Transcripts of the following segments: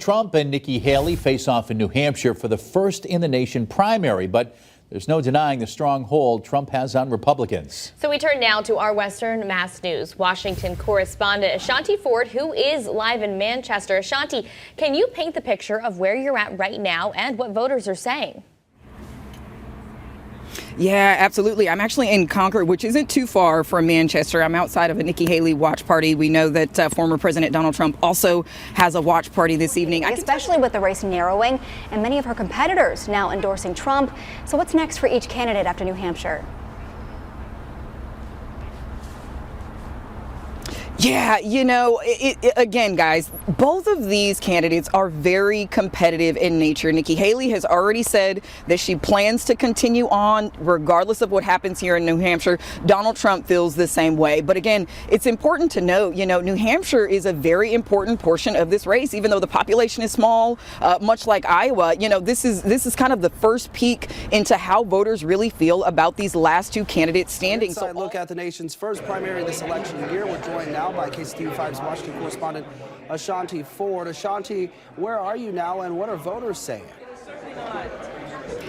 Trump and Nikki Haley face off in New Hampshire for the first in the nation primary, but there's no denying the strong hold Trump has on Republicans. So we turn now to our Western Mass News Washington correspondent Ashanti Ford, who is live in Manchester. Ashanti, can you paint the picture of where you're at right now and what voters are saying? Yeah, absolutely. I'm actually in Concord, which isn't too far from Manchester. I'm outside of a Nikki Haley watch party. We know that former President Donald Trump also has a watch party this evening. Especially with the race narrowing and many of her competitors now endorsing Trump. So what's next for each candidate after New Hampshire? Yeah, you know, again, guys, both of these candidates are very competitive in nature. Nikki Haley has already said that she plans to continue on regardless of what happens here in New Hampshire. Donald Trump feels the same way. But again, it's important to note, you know, New Hampshire is a very important portion of this race, even though the population is small, much like Iowa. You know, this is kind of the first peek into how voters really feel about these last two candidates standing. So look at the nation's first primary this election year. We're joined now by KCTV5's Washington correspondent Ashanti Ford. Ashanti, where are you now and what are voters saying?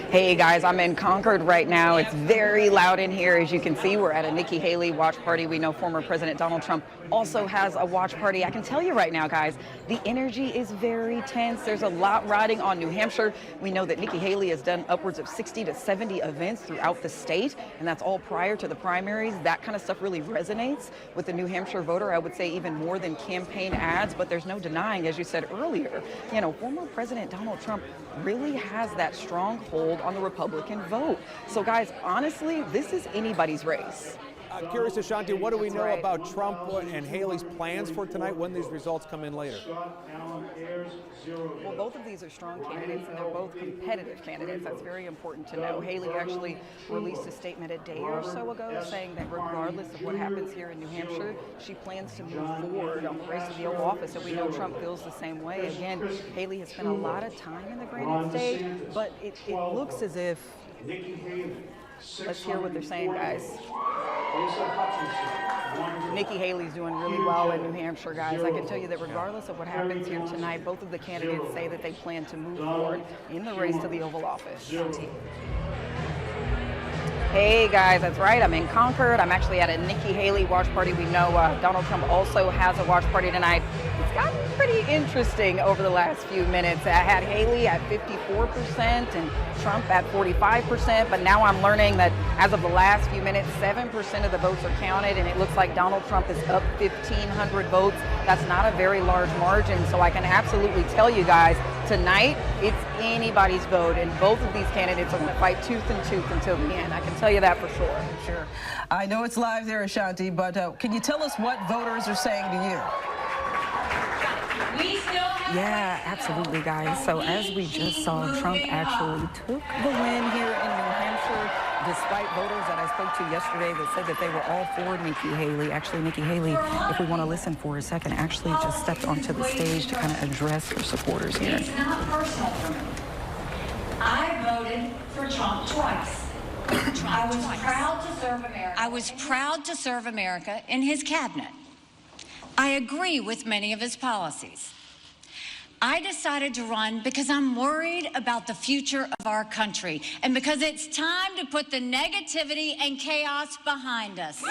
Hey guys, I'm in Concord right now. It's very loud in here. As you can see, we're at a Nikki Haley watch party. We know former President Donald Trump also has a watch party. I can tell you right now, guys, the energy is very tense. There's a lot riding on New Hampshire. We know that Nikki Haley has done upwards of 60 to 70 events throughout the state, and that's all prior to the primaries. That kind of stuff really resonates with the New Hampshire voter, I would say even more than campaign ads, but there's no denying, as you said earlier, you know, former President Donald Trump really has that strong hold on the Republican vote. So guys, honestly, this is anybody's race. I'm curious, Ashanti, what do we know about Trump and Haley's plans for tonight when these results come in later? Well, both of these are strong candidates, and they're both competitive candidates. That's very important to know. Haley actually released a statement a day or so ago saying that regardless of what happens here in New Hampshire, she plans to move forward on the race to the Oval Office, and we know Trump feels the same way. Again, Haley has spent a lot of time in the Granite State, but it looks as if... Let's hear what they're saying, guys. Nikki Haley's doing really well in New Hampshire, guys. I can tell you that regardless of what happens here tonight, both of the candidates say that they plan to move forward in the race to the Oval Office. Hey guys, that's right. I'm in Concord. I'm actually at a Nikki Haley watch party. We know Donald Trump also has a watch party tonight. It's gotten pretty interesting over the last few minutes. I had Haley at 54% and Trump at 45%, but now I'm learning that as of the last few minutes, 7% of the votes are counted, and it looks like Donald Trump is up 1,500 votes. That's not a very large margin, so I can absolutely tell you guys, tonight, it's anybody's vote, and both of these candidates are going to fight tooth and tooth until the end. I can tell you that for sure. Sure. I know it's live there, Ashanti, but can you tell us what voters are saying to you? Yeah, absolutely, guys. So as we just saw, Trump actually took the win here in New Hampshire, despite voters that I spoke to yesterday that said that they were all for Nikki Haley. Actually, Nikki Haley, if we want to listen for a second, actually just stepped onto the stage to kind of address her supporters here. It's not personal for me. I voted for Trump twice. I was proud to serve America. I was proud to serve America in his cabinet. I agree with many of his policies. I decided to run because I'm worried about the future of our country and because it's time to put the negativity and chaos behind us. You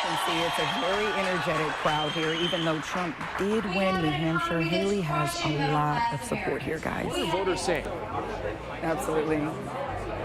can see it's a very energetic crowd here. Even though Trump did win New Hampshire, Haley has a lot of support here, guys. What are voters saying? Absolutely.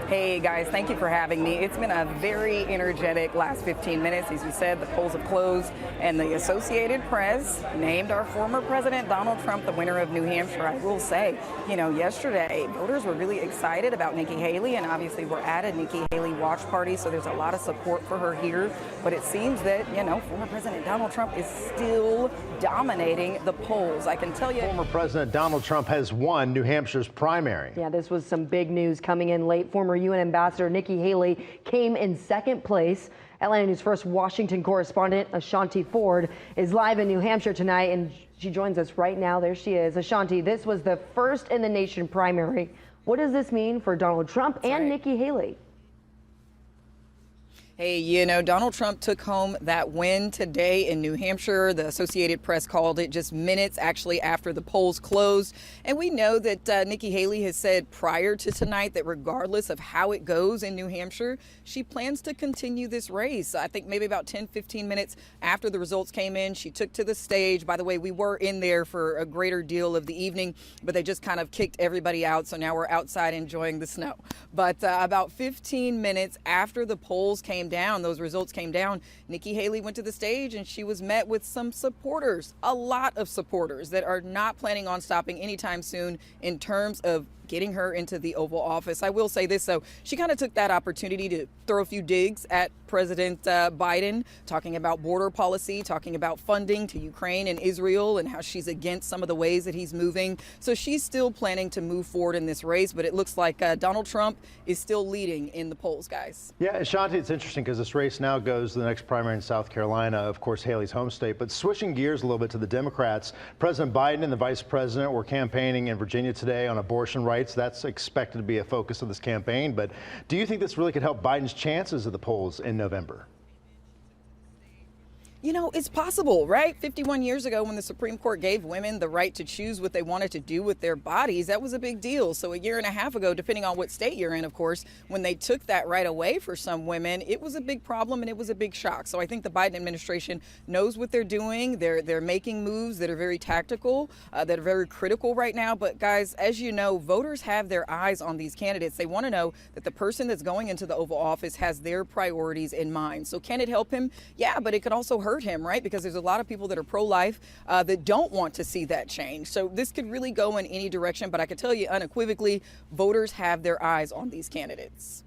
Hey guys, thank you for having me. It's been a very energetic last 15 minutes. As you said, the polls have closed and the Associated Press named our former President Donald Trump the winner of New Hampshire. I will say, you know, yesterday voters were really excited about Nikki Haley, and obviously we're at a Nikki Haley watch party, so there's a lot of support for her here. But it seems that, you know, former President Donald Trump is still dominating the polls. I can tell you. Former President Donald Trump has won New Hampshire's primary. Yeah, this was some big news coming in late. Former UN Ambassador Nikki Haley came in second place. Atlanta News First Washington correspondent Ashanti Ford is live in New Hampshire tonight, and she joins us right now. There she is. Ashanti, this was the first in the nation primary. What does this mean for Donald Trump and Nikki Haley? Hey, you know, Donald Trump took home that win today in New Hampshire. The Associated Press called it just minutes actually after the polls closed. And we know that Nikki Haley has said prior to tonight that regardless of how it goes in New Hampshire, she plans to continue this race. I think maybe about 10-15 minutes after the results came in, she took to the stage. By the way, we were in there for a greater deal of the evening, but they just kind of kicked everybody out. So now we're outside enjoying the snow. But about 15 minutes after the polls came down, those results came down, Nikki Haley went to the stage and she was met with some supporters, a lot of supporters that are not planning on stopping anytime soon in terms of getting her into the Oval Office. I will say this, though, she kind of took that opportunity to throw a few digs at President Biden, talking about border policy, talking about funding to Ukraine and Israel and how she's against some of the ways that he's moving. So she's still planning to move forward in this race, but it looks like Donald Trump is still leading in the polls, guys. Yeah, Shanti, it's interesting because this race now goes to the next primary in South Carolina, of course, Haley's home state. But switching gears a little bit to the Democrats, President Biden and the vice president were campaigning in Virginia today on abortion rights. That's expected to be a focus of this campaign. But do you think this really could help Biden's chances of the polls in November? You know, it's possible, right? 51 years ago, when the Supreme Court gave women the right to choose what they wanted to do with their bodies, that was a big deal. So a year and a half ago, depending on what state you're in, of course, when they took that right away for some women, it was a big problem and it was a big shock. So I think the Biden administration knows what they're doing. They're making moves that are very tactical, that are very critical right now. But guys, as you know, voters have their eyes on these candidates. They want to know that the person that's going into the Oval Office has their priorities in mind. So can it help him? Yeah, but it could also hurt him, right? Because there's a lot of people that are pro-life that don't want to see that change. So this could really go in any direction, but I can tell you unequivocally, voters have their eyes on these candidates.